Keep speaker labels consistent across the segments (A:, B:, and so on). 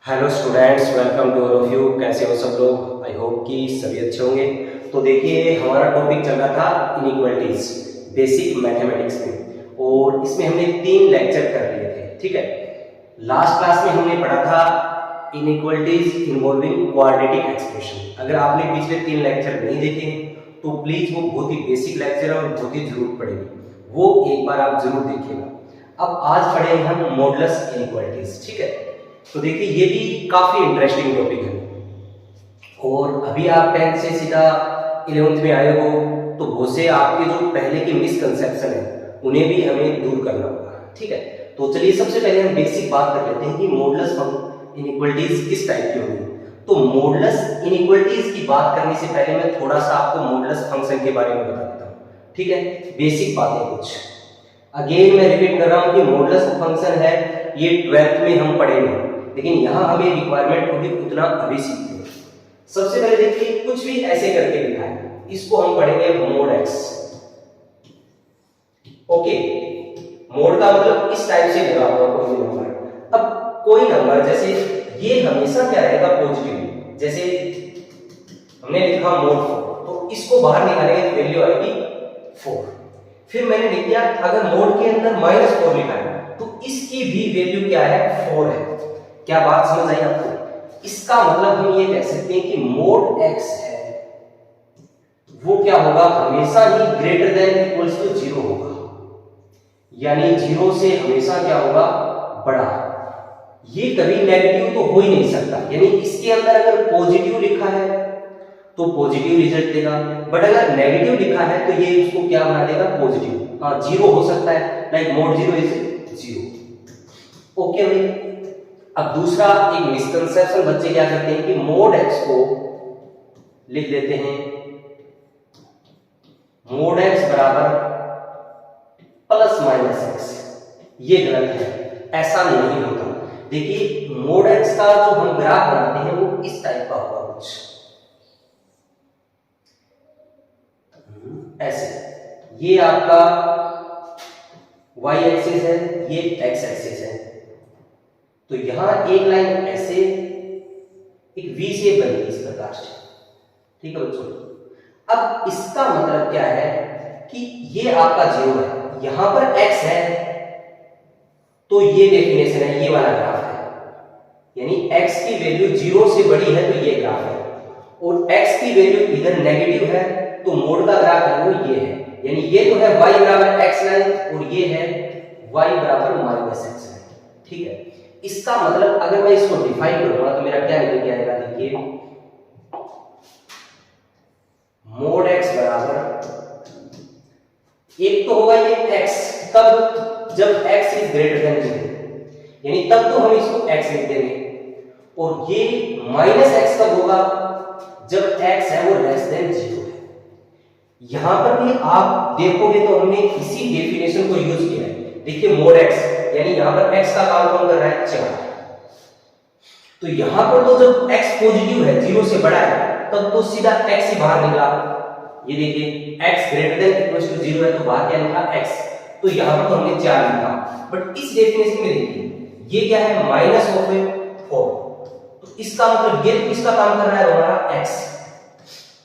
A: Hello students, welcome to all of you. कैसे हो सब लोग? आई होप कि सभी अच्छे होंगे। तो देखिए, हमारा टॉपिक चल रहा था इनइक्वालिटीज बेसिक मैथमेटिक्स में, और इसमें हमने 3 लेक्चर कर लिए थे। ठीक है, लास्ट क्लास में हमने पढ़ा था इनइक्वालिटीज इन्वॉल्विंग क्वाड्रेटिक एक्सप्रेशन। अगर आपने पिछले 3 लेक्चर नहीं देखे तो प्लीज वो बहुत ही बेसिक लेक्चर और बहुत ही जरूरत पड़ेगी, वो एक बार आप जरूर देखिएगा। अब आज पढ़ेंगे हम मॉडुलस इनइक्वालिटीज। ठीक है, तो देखिए ये भी काफी इंटरेस्टिंग टॉपिक है, और अभी आप 10th से सीधा 11th में आए हो तो बहुत से आपके जो पहले के मिसकंसेप्शन है उन्हें भी हमें दूर करना होगा। ठीक है, तो चलिए सबसे पहले हम बेसिक बात कर लेते हैं कि मॉडुलस इनइक्वालिटीज किस टाइप की होगी। तो मॉडुलस इनइक्वालिटीज की बात करने से पहले मैं थोड़ा सा आपको मॉडुलस फंक्शन के बारे में बता देता हूँ। ठीक है, बेसिक बातें कुछ अगेन मैं रिपीट कर रहा हूँ कि मॉडुलस फंक्शन है, ये 12th में हम पढ़ेंगे, लेकिन यहां हमें रिक्वायरमेंट होगी उतना अभी सीखते हैं। सबसे पहले देखिए, कुछ भी ऐसे करके लिखा है, इसको हम पढ़ेंगे मोड एक्स। ओके, मोड का मतलब इस टाइप से लगा हुआ कोई भी नंबर। अब कोई नंबर जैसे ये हमेशा क्या रहेगा, पॉजिटिव। जैसे हमने लिखा मोड 4, तो इसको बाहर निकालेंगे तो वैल्यू आएगी 4। फिर मैंने लिख दिया, अगर मोड के अंदर -4 लिखा है तो इसकी भी वैल्यू क्या है, 4 है। क्या बात समझ आई आपको? इसका मतलब हम ये कह सकते हैं कि मोड x है वो क्या होगा, हमेशा ही ग्रेटर देन इक्वल्स टू 0 होगा, यानी 0 से हमेशा क्या होगा, बड़ा। ये कभी नेगेटिव तो हो ही नहीं सकता, यानी इसके अंदर अगर पॉजिटिव लिखा है तो पॉजिटिव रिजल्ट देगा, बट अगर नेगेटिव लिखा है तो ये उसको क्या बना देगा, पॉजिटिव। हाँ, 0 हो सकता है, लाइक मोड 0 इज 0। ओके भाई। अब दूसरा एक मिसकंसेप्शन बच्चे क्या करते हैं कि मोड x को लिख देते हैं मोड x बराबर ±x। ये गलत है, ऐसा नहीं होता। देखिए, मोड x का जो हम ग्राफ बनाते हैं वो इस टाइप का होगा, कुछ ऐसे। ये आपका y एक्सिस है, ये x एक्सिस है, तो यहां एक लाइन ऐसे एक वी शेप बनेगी इस प्रकार से। ठीक है बच्चों, अब इसका मतलब क्या है कि ये आपका 0 है, यहां पर x है, तो ये डेफिनेशन है, ये वाला ग्राफ है, यानी x की वैल्यू 0 से बड़ी है तो ये ग्राफ है, और x की वैल्यू इधर नेगेटिव है तो मोड का ग्राफ है वो ये है, यानी ये तो है y बराबर x लाइन और ये है y बराबर -x लाइन। ठीक है, इसका मतलब अगर मैं इसको डिफाइन करूंगा तो मेरा क्या निकल के आएगा, देखिए मोड x बराबर, एक तो होगा ये x, तब जब x इज ग्रेटर देन 0, यानी तब तो हम इसको x लिख देंगे, और ये -x कब होगा, जब x है वो लेस देन 0 है। यहां पर भी आप देखोगे तो हमने इसी डेफिनेशन को यूज किया है। देखिए मोड x, यानी यहां पर x का काम कौन कर रहा है, 4। तो यहां पर तो जब x पॉजिटिव है, 0 से बड़ा है, तब तो सीधा x ही बाहर निकला। ये देखिए x greater than equals to 0 है तो बाहर क्या निकला, x। तो यहां पर तो हमने 4 लिखा, बट इस डेफिनेशन में देखिए ये क्या है, -4। तो इसका मतलब ये किसका काम कर रहा है, हमारा x।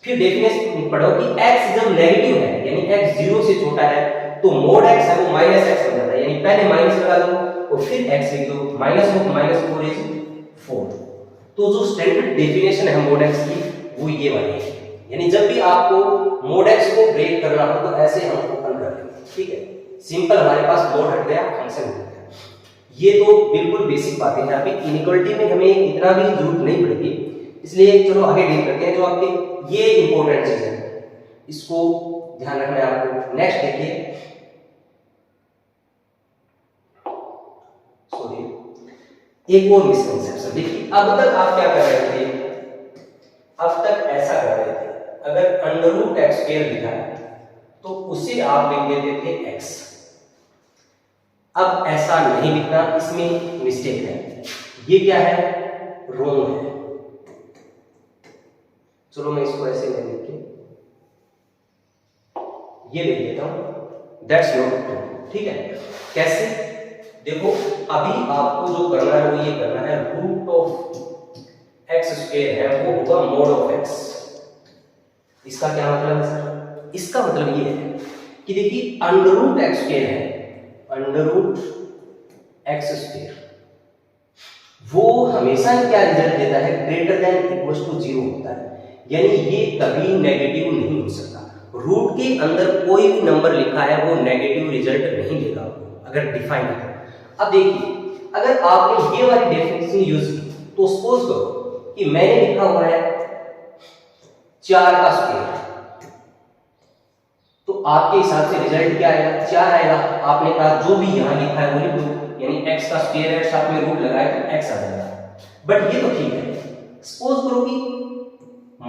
A: फिर डेफिनेशन पढ़ो कि x जब नेगेटिव है, यानी x 0 से छोटा है, तो मोड x है वो -x बन जाता है, यानी पहले माइनस लगा दो और फिर x लिख दो, -4 इज 4। तो जो स्टैंडर्ड डेफिनेशन है मोड x की वो ये वाली है, यानी जब भी आपको मोड x को ब्रेक करना हो तो ऐसे हम ओपन कर लेंगे। ठीक है, सिंपल, हमारे पास मोड हट गया, फंक्शन हट गया। ये तो बिल्कुल बेसिक बातें हैं, अभी इनइक्वालिटी में हमें इतना भी जरूरत नहीं पड़ेगी, इसलिए चलो आगे डील करते हैं। जो आपके ये इंपॉर्टेंट चीज है, इसको ध्यान रखना है आपको। नेक्स्ट देखिए, एक और मिसकंसेप्शन। देखिए, अब तक आप क्या कर रहे थे, अब तक ऐसा कर रहे थे, अगर √x² लिखा है तो उसे आप लिख देते थे x। अब ऐसा नहीं लिखना, इसमें मिस्टेक है। ये क्या है, रोंग है। चलो मैं इसको ऐसे ले लिख के ये लिख देता हूं, दैट्स नॉट ट्रू। ठीक है, कैसे, देखो अभी आपको जो करना है वो ये करना है, रूट ऑफ एक्स स्क्वायर है वो होगा मोड ऑफ एक्स। इसका क्या मतलब है सर? इसका मतलब ये है कि देखिए अंडर रूट एक्स स्क्वायर है, अंडर रूट एक्स स्क्वायर वो हमेशा ही क्या रिजल्ट देता है, ग्रेटर देन इक्वल टू 0 होता है, यानी ये कभी नेगेटिव नहीं हो सकता। रूट के अंदर कोई भी नंबर लिखा है वो नेगेटिव रिजल्ट नहीं देगा अगर डिफाइन है। अब देखिए अगर आपने ये वाली डेफिनेशन यूज की तो सपोज करो कि मैंने लिखा हुआ है 4 का स्क्वायर, तो आपके हिसाब से रिजल्ट क्या आएगा? 4 आएगा। आपने कहा जो भी यहां लिखा है वो लिख दो, यानी x का स्क्वायर है साथ में रूट लगाए तो x आ जाएगा। बट ये तो ठीक है, सपोज करो कि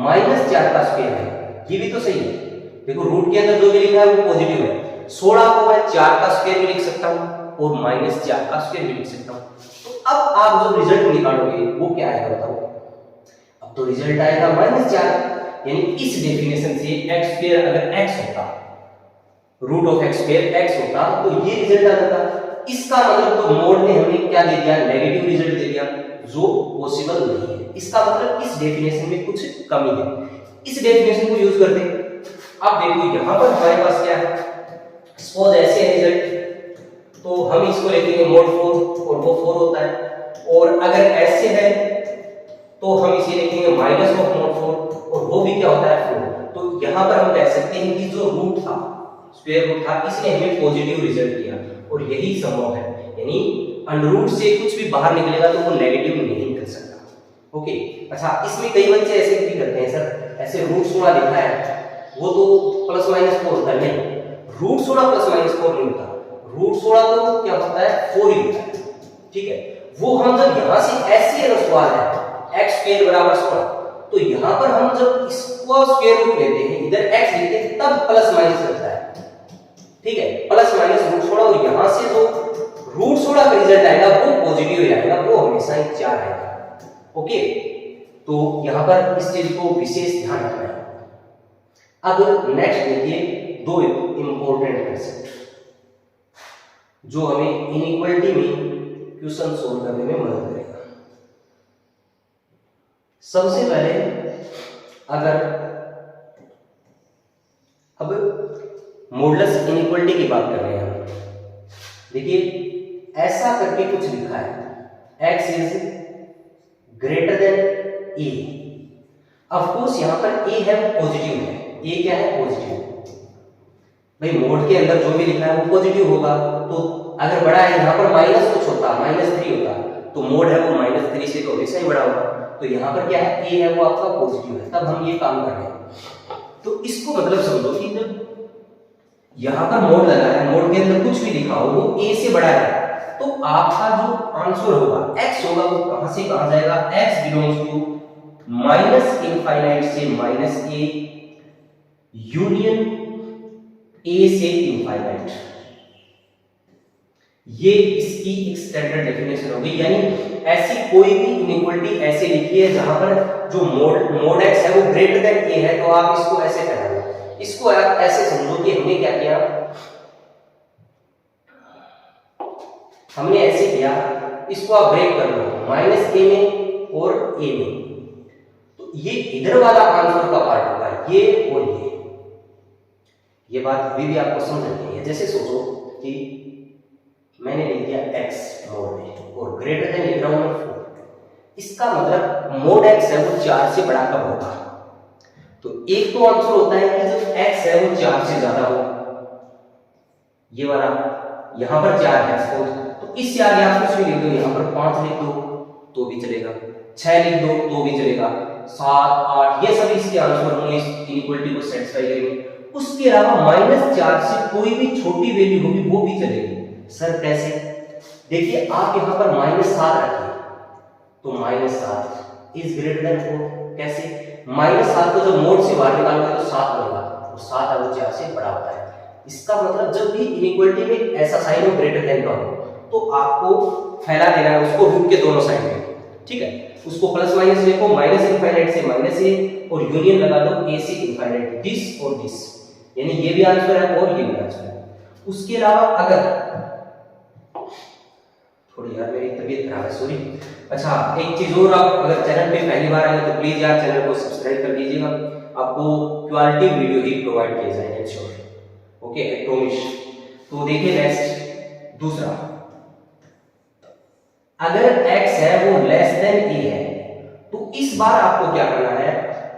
A: -4 का स्क्वायर है, ये भी तो सही है। देखो रूट के अंदर जो भी लिखा है वो पॉजिटिव है, 16 को मैं 4 का स्क्वायर भी लिख सकता हूं और -4 का स्क्वायर भी लिख सकता हूं। तो अब आप जो रिजल्ट निकालोगे वो क्या आएगा बताओ? अब तो रिजल्ट आएगा -4, यानी इस डेफिनेशन से x स्क्वायर अगर x होता, root of x square x होता तो ये रिजल्ट आ जाता। इसका मतलब तो मोड ने हमें क्या दे दिया? नेगेटिव रिजल्ट दे दिया, जो पॉसिबल नहीं है। इसका मतलब इस डेफिनेशन में कुछ कमी है, इस डेफिनेशन को यूज करते हैं। अब देखो यहां पर हमारे पास क्या है, सपोज ऐसे है रिजल्ट, तो हम इसको लिखेंगे mod 4 और वो 4 होता है, और अगर ऐसे है तो हम इसे लिखेंगे माइनस ऑफ mod 4 और वो भी क्या होता है 4। तो यहां पर हम कह सकते हैं कि जो रूट था, स्क्वायर रूट था, इसने हमें पॉजिटिव रिजल्ट दिया और यही संभव है, यानी अंडर रूट से कुछ भी बाहर निकलेगा तो वो नेगेटिव नहीं निकल सकता। ओके, अच्छा इसमें कई बच्चे ऐसे भी करते हैं सर, ऐसे रूट 16 लिखा है वो तो +-4 होता है, नहीं, रूट 16 +-4 नहीं होता, रूट 16 तो क्या होता है 4 ही होता है। ठीक है, वो हम जब यहां से ऐसे अगर सवाल है x² = 16, तो यहां पर हम जब इसको स्क्वायर रूट लेते हैं, इधर x लेते हैं, तब प्लस माइनस लगता है। ठीक है, प्लस माइनस रूट 16, और यहां से जो रूट 16 का रिजल्ट आएगा वो पॉजिटिव ही आएगा, वो हमेशा ही 4 आएगा। ओके, तो यहां पर इस चीज को विशेष ध्यान रखना है। अब नेक्स्ट देखिए दो इंपॉर्टेंट कंसेप्ट जो हमें इनइक्वालिटी में क्वेश्चन सोल्व करने में मदद करेगा। सबसे पहले अगर अब मॉडुलस इनइक्वालिटी की बात कर रहे हैं हम, देखिए ऐसा करके कुछ लिखा है, x is greater then a। Of course यहां पर a है वो पॉजिटिव है, a क्या है? पॉजिटिव। भाई मोड के अंदर जो भी लिखा है वो पॉजिटिव होगा, तो अगर बड़ा है यहां पर माइनस कुछ होता, -3 होता, तो मोड है वो -3 से तो हमेशा ही बड़ा होगा। तो यहां पर क्या है? a है वो आपका पॉजिटिव है, तब हम ये काम कर रहे हैं। तो इसको मतलब समझो कि जब यहां पर मोड लगा है, मोड के अंदर कुछ भी लिखा हो वो a से बड़ा है, तो आपका जो आंसर होगा x होगा वो कहां से कहां जाएगा? x बिलोंग्स टू -∞ से -a यूनियन a से इनफाइनाइट। ये इसकी एक स्टैंडर्ड डेफिनेशन होगी, यानी ऐसी कोई भी इनइक्वालिटी ऐसे लिखी है जहां पर जो मोड x है वो ग्रेटर देन a है, तो आप इसको ऐसे कहना, इसको आप ऐसे समझो कि हमने क्या किया, हमने ऐसे किया, इसको आप ब्रेक कर लो -a में और a में, तो ये इधर वाला आंसर का पार्ट होगा, ये और ये बात अभी भी आपको समझनी है। जैसे सोचो कि मैंने लिख दिया x मोड में और ग्रेटर देन लिख रहा हूं मैं 4, इसका मतलब मोड x है वो 4 से बड़ा कब होगा? तो एक तो आंसर होता है कि जब x है वो 4 से ज्यादा हो, ये वाला यहां पर 4 है सपोज, तो इससे आगे आप कुछ भी लिख दो, यहां पर 5 लिख दो तो भी चलेगा, 6 लिख दो तो भी चलेगा, 7 8 ये सब इसके आंसर होंगे, इस इनइक्वालिटी को सेटिस्फाई करेंगे। उसके अलावा -4 से कोई भी छोटी वैल्यू होगी वो भी चलेगी। सर कैसे? देखिए आप यहां पर -7 रखिए, तो -7 इज ग्रेटर देन 4। कैसे? -7 को जब मोड से बाहर निकालोगे तो 7 बनेगा, तो 7 है वो 4 से बड़ा होता है। इसका मतलब जब भी इनइक्वालिटी में ऐसा साइन हो ग्रेटर देन का हो, तो आपको फैला देना है उसको रूट के दोनों साइड में। ठीक है, उसको प्लस माइनस लिखो, -∞ से -a और यूनियन लगा दो a से ∞, दिस और दिस, यानी ये भी आंसर है और ये भी आंसर है। उसके अलावा अगर थोड़ी यार मेरी तबीयत खराब है, सॉरी। अच्छा, एक चीज और, आप अगर चैनल पे पहली बार आए तो प्लीज यार चैनल को सब्सक्राइब कर लीजिएगा। आपको क्वालिटी वीडियो ही प्रोवाइड किए जाएंगे श्योर। Okay, I promise. तो देखिए नेक्स्ट दूसरा, अगर x है वो लेस देन a है तो इस बार आपको क्या करना है,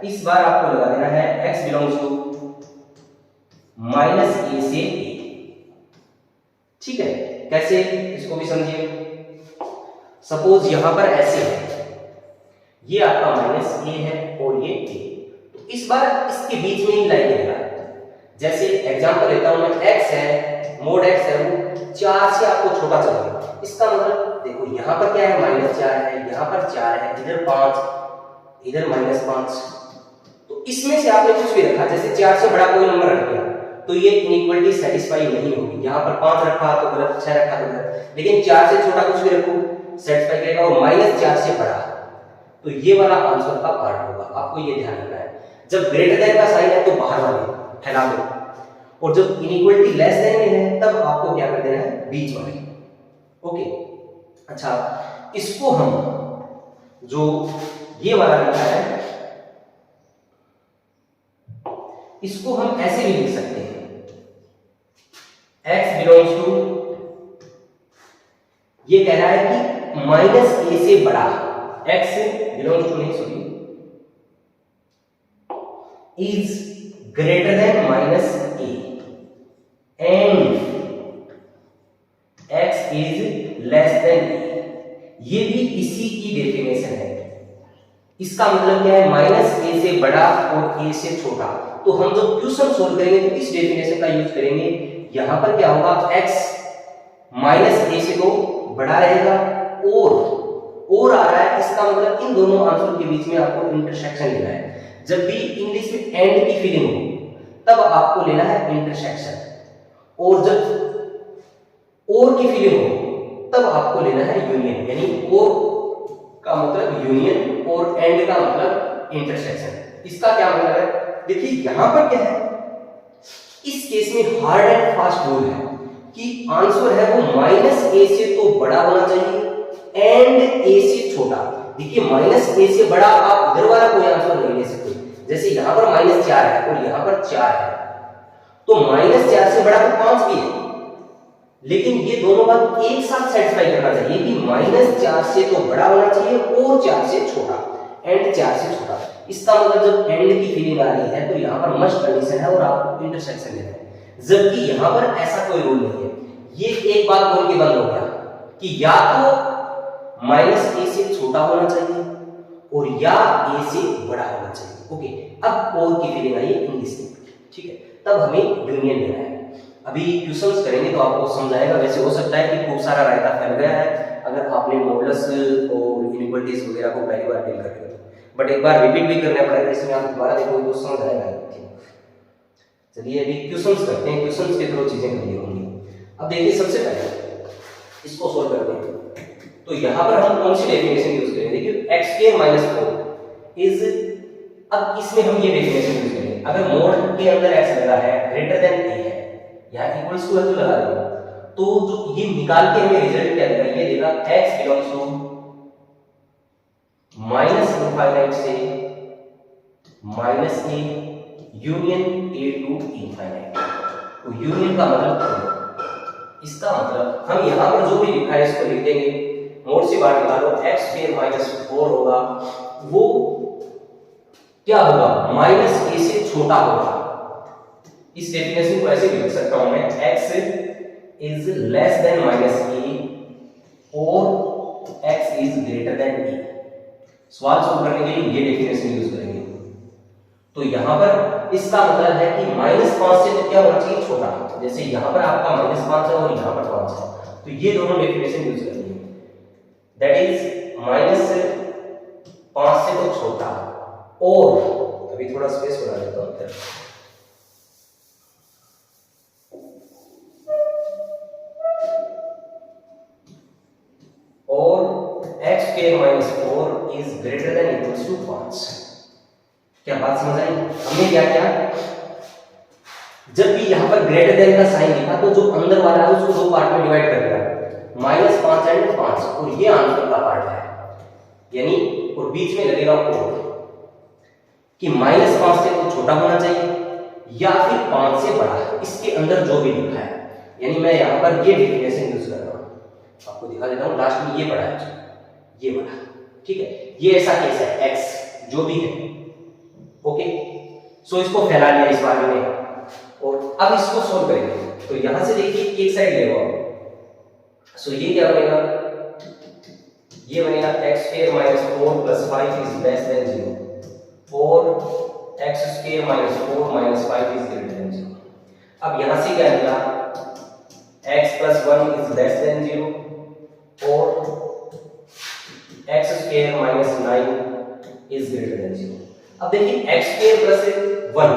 A: इस बार आपको लगा देना है x belongs to minus a से a। ठीक है, कैसे, इसको भी समझिए। सपोज यहां पर ऐसे है, ये आपका माइनस a है और ये a, तो इस बार इसके बीच में ही लाइन लेगा। जैसे एग्जांपल लेता हूं मैं, x है, मोड x है वो 4 से आपको छोटा चाहिए। इसका मतलब देखो यहां पर क्या है, -4 है, यहां पर 4 है, इधर 5, इधर -5। तो इसमें से आपने कुछ भी रखा, जैसे 4 से बड़ा कोई नंबर रख दिया तो ये इनइक्वालिटी सेटिस्फाई नहीं होगी। यहां पर 5 रखा तो गलत, 6 रखा तो गलत, लेकिन 4 से छोटा कुछ भी रखो सेटिस्फाई करेगा, और -4 से बड़ा तो ये वाला आंसर का पार्ट होगा। आपको ये ध्यान रखना है, जब ग्रेटर देन का साइन है तो बाहर वाले फैला दो, और जब इनइक्वालिटी लेस देन में है तब आपको क्या कर देना है, बीच वाले। ओके, अच्छा, इसको हम जो ये वाला लिखा है इसको हम ऐसे भी लिख सकते हैं, x बिलोंग्स टू, ये कह रहा है कि माइनस a से बड़ा, x बिलोंग्स टू नहीं sorry, is greater then minus a and x is less then a। ये भी इसी की डेफिनेशन है। इसका मतलब क्या है, माइनस a से बड़ा और a से छोटा। तो हम जब क्वेश्चन सोल्व करेंगे तो इस डेफिनेशन का यूज करेंगे। यहां पर क्या होगा, x माइनस a से तो बड़ा रहेगा और आ रहा है, इसका मतलब इन दोनों आंसर के बीच में आपको इंटरसेक्शन लेना है। जब भी इंग्लिश में एंड की फीलिंग हो तब आपको लेना है इंटरसेक्शन, और जब और की फीलिंग हो तब आपको लेना है यूनियन। यानी और का मतलब यूनियन और एंड का मतलब इंटरसेक्शन। इसका क्या मतलब है, देखिए यहां पर क्या है, इस केस में हार्ड एंड फास्ट रूल है कि आंसर है वो माइनस a से तो बड़ा होना चाहिए एंड a से छोटा। देखिए माइनस a से बड़ा आप इधर वाला कोई आंसर नहीं ले सकते, जैसे यहां पर -4 है और यहां पर 4 है, तो -4 से बड़ा तो 5 भी है, लेकिन ये दोनों बात एक साथ सेटिस्फाई करना चाहिए कि -4 से तो बड़ा होना चाहिए और 4 से छोटा, एंड 4 से छोटा। इसका मतलब जब एंड की फीलिंग आ रही है तो यहां पर मस्ट कंडीशन है और आपको इंटरसेक्शन लेना है, जबकि यहां पर ऐसा कोई रूल नहीं है। ये एक बात बोल के बंद हो गया कि या तो -a से छोटा होना चाहिए और या a से बड़ा होना चाहिए। ओके, अब और की फीलिंग आई इंग्लिश में, ठीक है, तब हमें यूनियन लेना है। अभी क्वेश्चंस करेंगे तो आपको समझाएगा। वैसे हो सकता है कि खूब सारा रायता फैल गया है अगर आपने मॉडुलस और इनइक्वालिटीज वगैरह को पहली बार डील कर रहे हो, बट एक बार रिपीट भी करना पड़ेगा, इसमें आप दोबारा देखोगे तो समझ आएगा। चलिए अभी क्वेश्चंस करते हैं, क्वेश्चंस के थ्रू चीजें क्लियर होंगी। अब देखिए सबसे पहले इसको सोल्व करते हैं। तो यहां पर हम कौन सी डेफिनेशन यूज करेंगे, देखिए x² - 4 इज, अब इसमें हम ये डेफिनेशन यूज करेंगे, अगर मोड के अंदर x लगा है ग्रेटर देन a है, यहां इक्वल्स टू है तो लगा देंगे, तो जो ये निकाल के हमें रिजल्ट क्या देगा, ये देगा x बिलोंग्स टू -∞ से -a union a to infinite. तो यूनियन का मतलब, इसका मतलब हम यहां पर जो भी लिखा है इसको लिख देंगे, मोड से बाहर निकालो, x² - 4 होगा, वो क्या होगा, -a से छोटा होगा। इस डेफिनेशन को ऐसे भी लिख सकता हूं मैं, x is less then -a और x is greater then a। सवाल सोल्व करने के लिए ये डेफिनेशन यूज करेंगे। तो यहां पर इसका मतलब है कि -5 से तो क्या होना चाहिए, छोटा। जैसे यहां पर आपका -5 है और यहां पर 5 है, तो ये दोनों डेफिनेशन यूज करेंगे, दैट इज -5 से तो छोटा, और अभी थोड़ा स्पेस बना देता हूं, और x² - 4 is greater than equals to 5। क्या बात समझ आई? हमने क्या किया, जब भी यहां पर ग्रेटर देन का साइन लिखा तो जो अंदर वाला है उसको दो पार्ट में डिवाइड कर दिया, -5 एंड 5, और ये आंसर का पार्ट है। यानी और बीच में लगेगा और कि -5 से तो छोटा होना चाहिए या फिर 5 से बड़ा, इसके अंदर जो भी लिखा है। यानी मैं यहाँ पर ये डेफिनेशन यूज कर रहा हूँ, आपको दिखा देता हूँ। लास्ट में ये बड़ा है, ये बड़ा, ठीक है। ये ऐसा केस है, x जो भी है, ओके। सो इसको फैला लिया इस बारे में, और अब इसको सोल्व करेंगे। तो यहां से देखिए एक साइड ले लो। सो ये क्या बनेगा, ये बनेगा x² - 4 + 5 इज लेस देन 0, और x² - 4 - 5 इज ग्रेटर देन 0। अब यहां से क्या निकला, x + 1 इज लेस देन 0, और x² - 9 इज ग्रेटर देन 0। अब देखिए x² + 1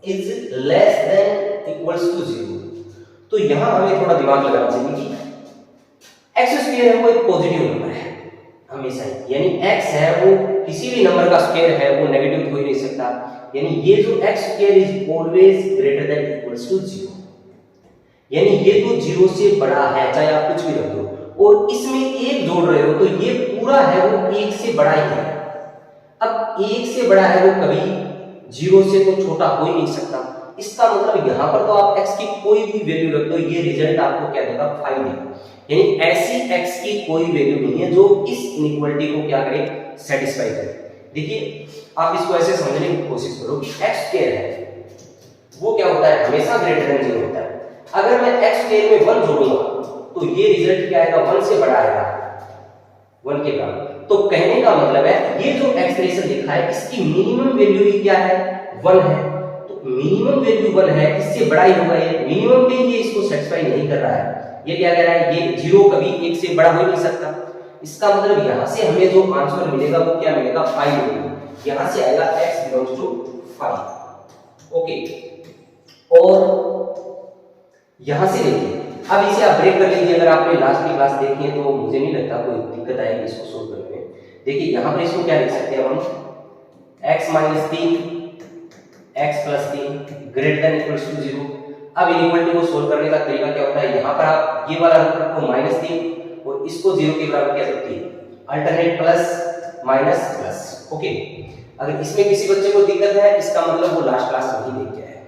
A: is less than equals to 0। तो यहां हमें थोड़ा दिमाग लगाना चाहिए कि x² है वो एक पॉजिटिव नंबर है हमेशा ही, यानी x है वो किसी भी नंबर का स्क्वायर है, वो नेगेटिव हो ही नहीं सकता। यानी ये जो x² is always greater than equals to 0, यानी ये तो 0 से बड़ा है, चाहे आप कुछ भी रख दो, और इसमें 1 जोड़ रहे हो तो ये पूरा है वो 1 से बड़ा ही है। अब 1 से बड़ा है वो कभी 0 से तो छोटा हो ही नहीं सकता। इसका मतलब यहां पर तो आप x की कोई भी वैल्यू रख दो, ये रिजल्ट आपको क्या देगा, 5 देगा। यानी ऐसी x की कोई वैल्यू नहीं है जो इस इनइक्वालिटी को क्या करे, सेटिस्फाई करे। देखिए आप इसको ऐसे समझने की कोशिश करो कि x² है वो क्या होता है, हमेशा ग्रेटर देन 0 होता है। अगर मैं x² में 1 जोड़ूंगा तो ये रिजल्ट क्या आएगा, 1 से बड़ा आएगा, 1 के बराबर। तो कहने का मतलब है ये जो एक्सप्रेशन लिखा है इसकी मिनिमम वैल्यू ही क्या है, 1 है। तो मिनिमम वैल्यू 1 है, इससे बड़ा ही होगा। ये मिनिमम पे ये इसको सेटिस्फाई नहीं कर रहा है। ये क्या कह रहा है, ये 0 कभी 1 से बड़ा हो ही नहीं सकता। इसका मतलब यहां से हमें जो आंसर मिलेगा वो क्या मिलेगा, 5 मिलेगा। यहां से आएगा x बिलोंग्स टू 5, ओके। और यहां से देखिए, अब इसे आप ब्रेक कर लीजिए। अगर आपने लास्ट की क्लास देखी है तो मुझे नहीं लगता कोई दिक्कत आएगी इसको सोल्व करने में। देखिए यहां पर इसको क्या लिख सकते हैं हम, x - 3 x + 3 greater than equals to 0। अब इनइक्वालिटी को सोल्व करने का तरीका क्या होता है, यहां पर आप ये वाला रूट रखो -3 और इसको 0 के बराबर क्या रखते हैं, alternate plus minus plus, okay. अगर इसमें किसी बच्चे को दिक्कत है, इसका मतलब वो लास्ट क्लास नहीं देख के आया है।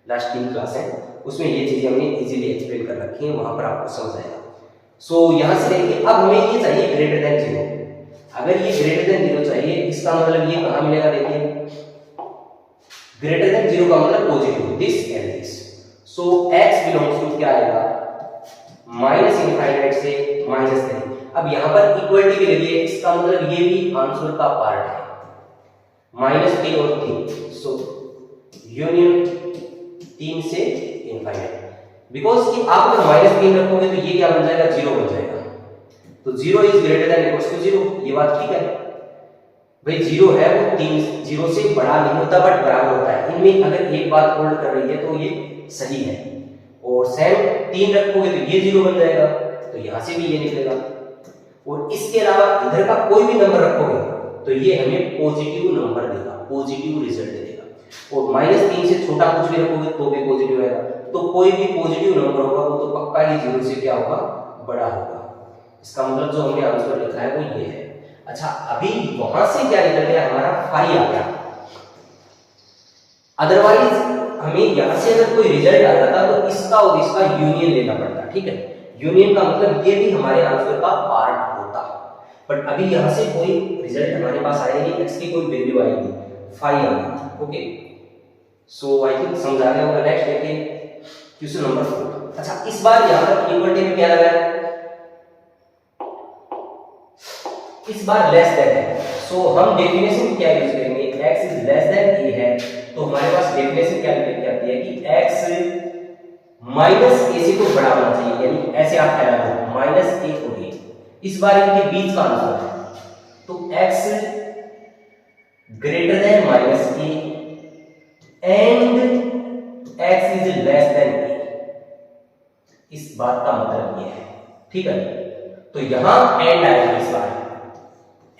A: लास्ट 3 क्लास है उसमें ये चीजें हमने इजीली एक्सप्लेन कर रखी है, वहां पर आपको समझ आएगा। सो यहां से देखिए, अब हमें ये चाहिए ग्रेटर देन 0। अगर ये ग्रेटर देन 0 चाहिए, इसका मतलब ये कहां मिलेगा, देखिए ग्रेटर देन 0 का मतलब positive, this and this. So x belongs to क्या आएगा, -∞ से -3। अब यहां पर इक्वलिटी के लिए इसका मतलब ये भी आंसर का पार्ट है, -3 और 3। सो यूनियन 3 से इनफाइनाइट, बिकॉज कि आप अगर -3 रखोगे तो ये क्या बन जाएगा, 0 बन जाएगा। तो 0 is greater than equals to 0, ये बात ठीक है भाई। 0 है वो 3 0 से बड़ा नहीं होता बट बराबर होता है। इनमें अगर एक बात होल्ड कर रही है तो ये सही है। और सेम 3 रखोगे तो ये 0 बन जाएगा, तो यहां से भी ये निकलेगा। और इसके अलावा इधर का कोई भी नंबर रखोगे तो ये हमें पॉजिटिव नंबर देगा, पॉजिटिव रिजल्ट देगा। और -3 से छोटा कुछ भी रखोगे तो भी पॉजिटिव आएगा। तो कोई भी पॉजिटिव नंबर होगा वो तो पक्का ही 0 से क्या होगा, बड़ा होगा। इसका मतलब जो हमने आंसर लिखा है वो ये है। अच्छा, अभी वहां से क्या निकल गया, हमारा 5 आ गया। अदरवाइज हमें यहां से अगर कोई रिजल्ट आ जाता तो इसका और इसका यूनियन लेना पड़ता, ठीक है। यूनियन का मतलब ये भी हमारे आंसर का पार्ट होता, बट अभी यहां से कोई रिजल्ट हमारे पास आया नहीं, x की कोई वैल्यू आई नहीं, 5 आ गया, ओके। सो आई थिंक समझ आ गया होगा। नेक्स्ट देखिए क्वेश्चन नंबर 4। अच्छा, इस बार यहां पर इक्वलिटी में क्या लगा है, इस बार लेस देन है। सो हम डेफिनेशन क्या यूज करेंगे, x is less then a है, तो हमारे पास डेफिनेशन क्या निकल के आती है कि x माइनस a से तो बड़ा होना चाहिए। यानी ऐसे आप फैला दो -a और a, इस बार इनके बीच का आंसर है। तो x greater then -a and x is less then a, इस बात का मतलब ये है, ठीक है। तो यहां एंड आएगा, इस बार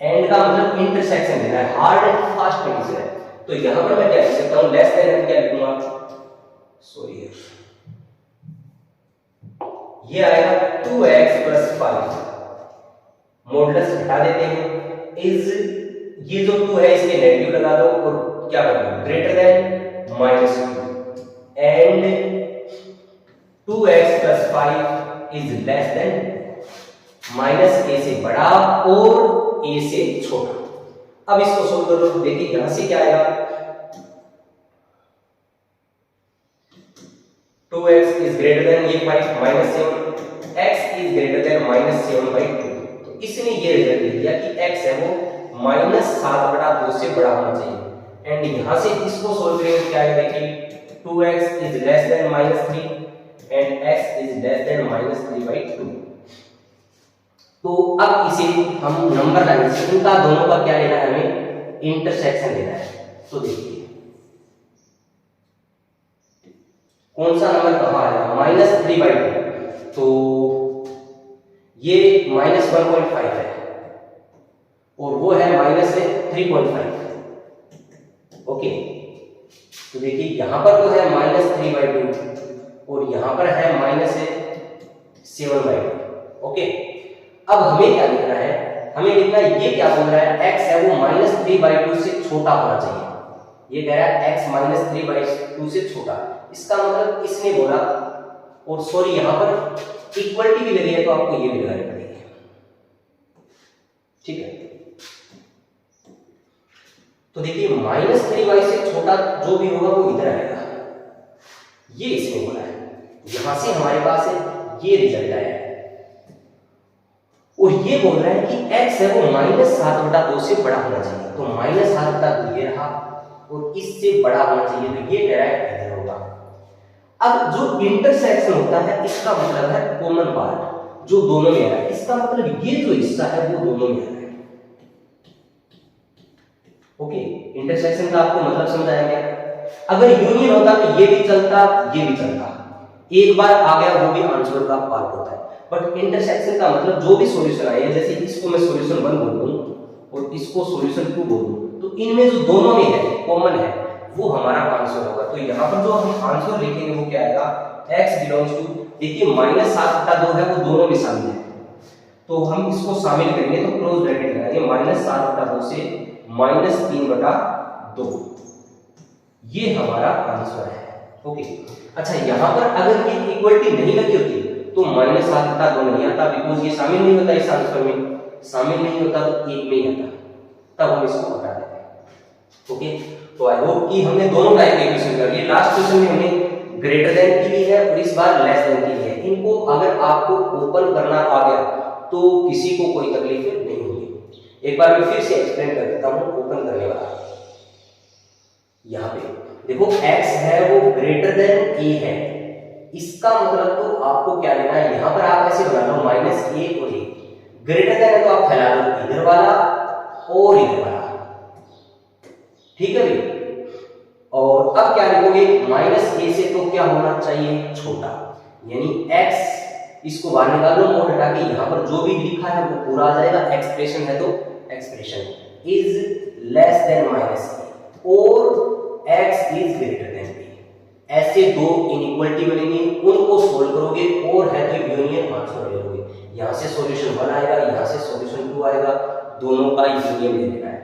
A: एंड का मतलब इंटरसेक्शन देना है, हार्ड एंड फास्ट कंडीशन है। तो यहां पर मैं क्या लिख सकता हूं, लेस देन क्या लिखूंगा, सॉरी ये आएगा 2x प्लस 5, मॉडुलस हटा देते हैं, इज ये जो 2 है इसके नेगेटिव लगा दो और क्या कर दो greater than -2 and 2x plus 5 is less then -a से बड़ा और a से छोटा। अब इसको सोल्व कर लो, देखिए यहां से क्या आएगा 2x is greater than ये 5 -7 x is greater than -7/2। तो इसने ये रिजल्ट दे दिया कि x है वो -7/2 से बड़ा होना चाहिए एंड यहां से इसको सोल्व करेंगे क्या आएगा देखिए 2x is less than -3 and x is less than -3/2। तो अब इसे हम नंबर लाइन से इनका दोनों का क्या लेना है, हमें इंटरसेक्शन लेना है। तो देखिए कौन सा नंबर कहां आएगा -3/2, तो ये -1.5 है और वो है -3.5। ओके, तो देखिए यहां पर तो है -3/2 और यहां पर है -7/2। ओके, अब हमें क्या लिखना है, हमें लिखना है ये क्या बोल रहा है x है वो -3/2 से छोटा होना चाहिए। ये कह रहा है x -3/2 से छोटा, इसका मतलब इसने बोला, और सॉरी यहां पर इक्वलिटी भी लगी है तो आपको ये भी लगानी पड़ेगी, ठीक है। तो देखिए -3y से छोटा जो भी होगा वो इधर आएगा, ये इसने बोला है। यहां से हमारे पास है ये रिजल्ट आया है और ये बोल रहा है कि x है वो -7/2 से बड़ा होना चाहिए, तो -7/2 ये रहा और इससे बड़ा होना चाहिए, तो ये कह रहा है इधर होगा। अब जो इंटरसेक्शन होता है इसका मतलब है कॉमन पार्ट जो दोनों में आ रहा है, इसका मतलब ये जो हिस्सा है वो दोनों में आ रहा है। ओके, इंटरसेक्शन का आपको मतलब समझ आया क्या? अगर यूनियन होता तो ये भी चलता ये भी चलता, एक बार आ गया वो भी आंसर का पार्ट होता है। बट इंटरसेक्शन का मतलब जो भी सॉल्यूशन आए, जैसे इसको मैं सॉल्यूशन 1 बोल दूं और इसको सॉल्यूशन 2 बोल दूं, तो इनमें जो दोनों में है कॉमन है वो हमारा आंसर होगा। तो यहाँ पर जो हम आंसर लिखेंगे वो क्या आएगा, x बिलोंग्स टू, देखिए -7/2 है वो दोनों में शामिल है, तो हम इसको शामिल करेंगे तो क्लोज ब्रैकेट लगाएंगे -7/2 से -3/2, ये हमारा आंसर है। ओके, अच्छा यहाँ पर अगर ये इक्वलिटी नहीं लगी होती तो -7/2 नहीं आता, बिकॉज ये शामिल नहीं होता इस आंसर में, शामिल नहीं होता तो एक में ही आता, तब हम इसको हटा देते हैं। ओके, तो आई होप कि हमने दोनों टाइप के क्वेश्चन कर लिए। लास्ट क्वेश्चन में हमने ग्रेटर देन की ली है और इस बार लेस देन की ली है। इनको अगर आपको ओपन करना आ गया तो किसी को कोई तकलीफ नहीं होगी। एक बार मैं फिर से एक्सप्लेन कर देता हूं ओपन करने वाला। यहाँ पे देखो x है वो ग्रेटर देन a है, इसका मतलब तो आपको क्या लेना है, यहाँ पर आप ऐसे बना लो -1 और 1, ग्रेटर देन है तो आप फैला दो इधर वाला और इधर वाला, ठीक है भाई। और अब क्या लिखोगे, -a से तो क्या होना चाहिए छोटा, यानी x इसको बाहर निकाल लो, मोड हटा के यहाँ पर जो भी लिखा है वो पूरा आ जाएगा। एक्सप्रेशन है तो expression is less then -a और x is greater then b, ऐसे दो इनइक्वालिटी बनेंगी, उनको सोल्व करोगे और है तो यूनियन आंसर ले लोगे। यहां से सॉल्यूशन 1 आएगा, यहां से सॉल्यूशन 2 आएगा, दोनों का यूनियन ले लेना है।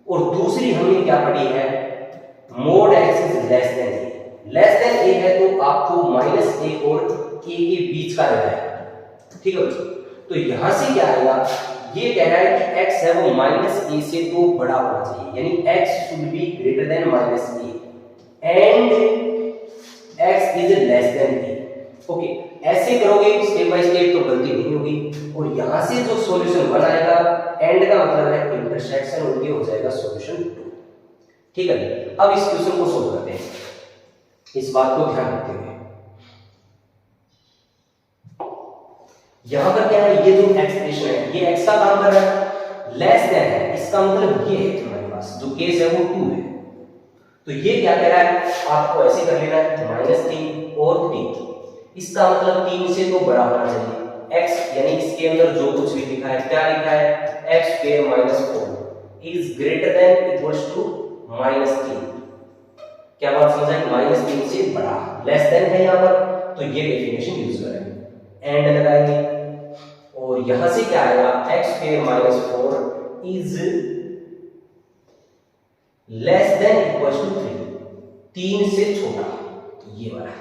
A: और दूसरी हमने क्या पढ़ी है, mode x is less then a, less than a है तो आपको -a और a के बीच का लेना है, ठीक है बच्चों। तो यहां से क्या आएगा, ये कह रहा है कि x है वो -a से तो बड़ा होना चाहिए, यानी x should be greater than -a and x is less then a। Okay, ऐसे करोगे स्टेप बाय स्टेप तो गलती नहीं होगी। और यहां से जो सॉल्यूशन 1 आएगा, एंड का मतलब है इंटरसेक्शन, और ये हो जाएगा सॉल्यूशन 2, ठीक है। अब इस क्वेश्चन को सोल्व करते हैं, इस बात को ध्यान रखते हुए। यहां पर क्या है, ये जो एक्सप्रेशन है ये x का काम कर रहा है, लेस देन है, इसका मतलब ये है हमारे पास जो केस है वो 2 है, तो ये क्या कह रहा है, आपको ऐसे कर लेना है -3 और 3, इसका मतलब 3 से तो बड़ा होना चाहिए। x यानी इसके अंदर जो कुछ भी लिखा है, क्या लिखा है, x² - 4 is greater than equals to -3, क्या बात समझ आई, -3 से बड़ा, लेस देन है यहाँ पर, तो ये डेफिनेशन यूज करेंगे। एंड लगाएंगे और यहां से क्या आएगा x square minus 4 is less than equal to 3 से छोटा, ये वाला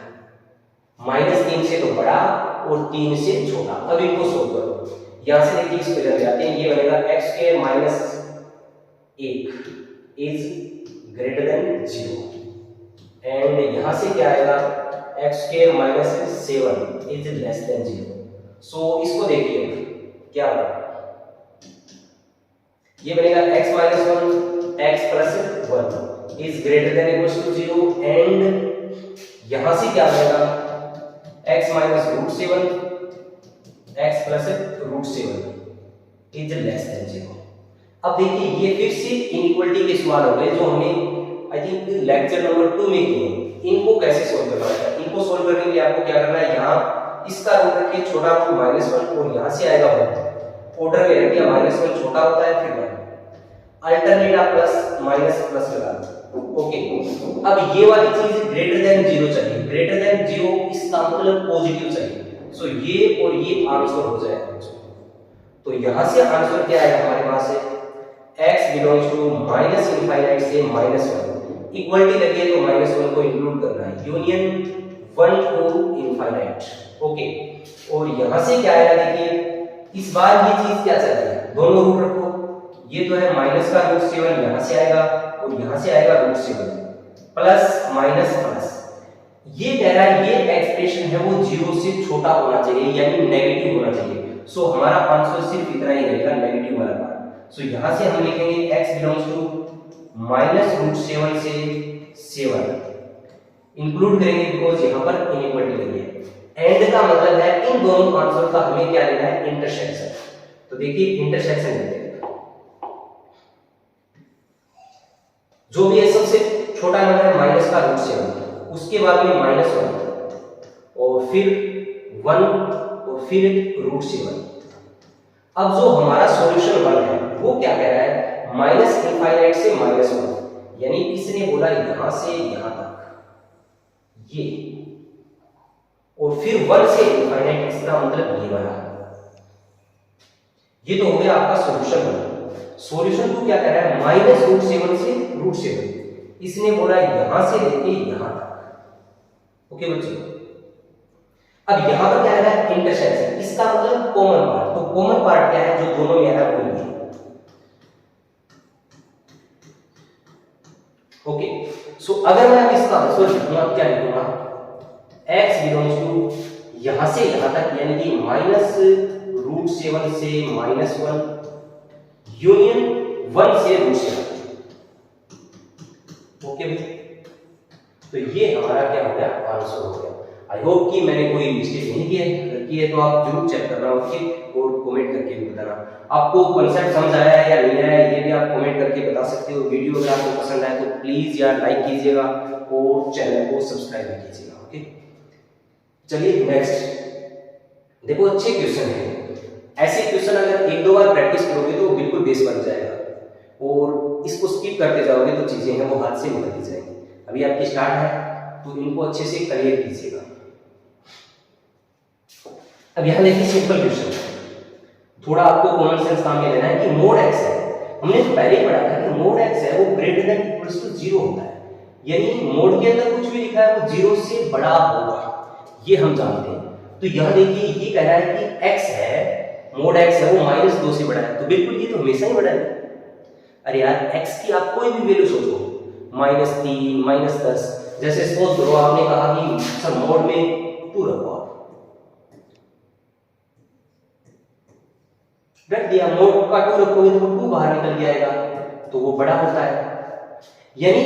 A: -3 से तो बड़ा और 3 से छोटा। अब इनको सोल्व करो, यहां से देखिए इसको इधर ले जाते हैं, ये बनेगा x square minus 1 is greater than 0 and यहां से क्या आएगा x square minus 7 is less than 0। So इसको देखिए क्या होगा, ये बनेगा x minus 1 x plus 1 is greater than equal to 0 and यहां से क्या बनेगा x minus root 7 x plus root 7 is less than 0। अब देखिए ये फिर से इनइक्वालिटी के सवाल हो गए जो हमने आई थिंक लेक्चर नंबर 2 में किए। इनको कैसे सोल्व करना है, इनको सोल्व करने के लिए आपको क्या करना है, यहाँ इसका रूट रखिए छोटा रूट -1 और यहां से आएगा 1, ऑर्डर में रखिए -1 छोटा होता है फिर 1, अल्टरनेट आप प्लस माइनस प्लस लगा दो। ओके, अब ये वाली चीज ग्रेटर देन 0 चाहिए, ग्रेटर देन 0 इसका मतलब पॉजिटिव चाहिए। सो ये और ये आंसर हो जाएगा। तो यहां से आंसर क्या आएगा हमारे पास है x बिलोंग्स टू -∞ से -1, इक्वलिटी लगी है तो -1 को इंक्लूड करना है, यूनियन 1 टू इनफाइनाइट। ओके, और यहां से क्या आएगा देखिए इस बार ये चीज क्या चल रही है, दोनों रूट रखो, ये तो है माइनस का रूट 7 यहां से आएगा और यहां से आएगा रूट 7 प्लस माइनस प्लस, ये कह रहा है ये एक्सप्रेशन है वो 0 से छोटा होना चाहिए यानी नेगेटिव होना चाहिए। सो हमारा आंसर सिर्फ इतना ही रहेगा, नेगेटिव वाला पार्ट। सो यहां से हम लिखेंगे x belongs to minus root 7 से 7 इंक्लूड करेंगे बिकॉज़ यहां पर इनइक्वालिटी लगी है। एंड का मतलब है इन दोनों आंसर का हमें क्या लेना है, इंटरसेक्शन। तो देखिए इंटरसेक्शन लेते हैं, जो भी है सबसे छोटा नंबर है माइनस का रूट 7, उसके बाद में -1 और फिर 1 और फिर रूट 7। अब जो हमारा सॉल्यूशन 1 है वो क्या कह रहा है, -∞ से -1, यानी इसने बोला यहां से यहां तक ये, और फिर 1 से इनफाइनाइट, इसका मतलब ये वाला। ये तो हो गया आपका सॉल्यूशन 1। सॉल्यूशन 2 क्या कह रहा है, -√7 से √7, इसने बोला यहां से लेके यहां तक। ओके बच्चों, अब यहां पर क्या है इंटरसेक्शन, इसका मतलब कॉमन पार्ट। तो कॉमन पार्ट क्या है जो दोनों में आ रहा है, ओके। सो अगर मैं इसका आंसर लिखूंगा क्या लिखूंगा, x बिलोंग्स टू यहां से यहां तक यानी कि -√7 से -1 यूनियन 1 से √7। ओके भाई, तो ये हमारा क्या हो गया, आंसर हो गया। आई होप कि मैंने कोई मिस्टेक नहीं की है, अगर की है तो आप जरूर चेक करना ओके, और कमेंट करके भी बताना आपको कॉन्सेप्ट समझ आया है या नहीं आया, ये भी आप कमेंट करके बता सकते हो। वीडियो अगर आपको पसंद आए तो प्लीज यार लाइक कीजिएगा और चैनल को सब्सक्राइब भी कीजिएगा। ओके, चलिए नेक्स्ट देखो, अच्छे क्वेश्चन है। ऐसे क्वेश्चन अगर एक दो बार प्रैक्टिस करोगे तो बिल्कुल बेस बन जाएगा, और इसको स्किप करते जाओगे तो चीजें हैं वो हाथ से निकलती जाएंगी। अभी आपकी स्टार्ट है तो इनको अच्छे से क्लियर कीजिएगा। अब यहां देखिए सिंपल क्वेश्चन, थोड़ा आपको कॉमन सेंस काम में लेना है कि मोड x है, हमने तो पहले ही पढ़ा था कि मोड x है वो ग्रेटर देन इक्वल्स टू 0 होता है, यानी मोड के अंदर कुछ भी लिखा है वो 0 से बड़ा होगा, ये हम जानते हैं। तो यहां देखिए ये कह रहा है कि x है, मोड x है वो -2 से बड़ा है, तो बिल्कुल ये तो हमेशा ही बड़ा है। अरे यार x की आप कोई भी वैल्यू सोचो, -3 -10, जैसे सपोज करो आपने कहा कि सर मोड में 2 रखो, रख दिया, मोड का 2 रखोगे तो 2 बाहर निकल जाएगा, तो वो बड़ा होता है। यानी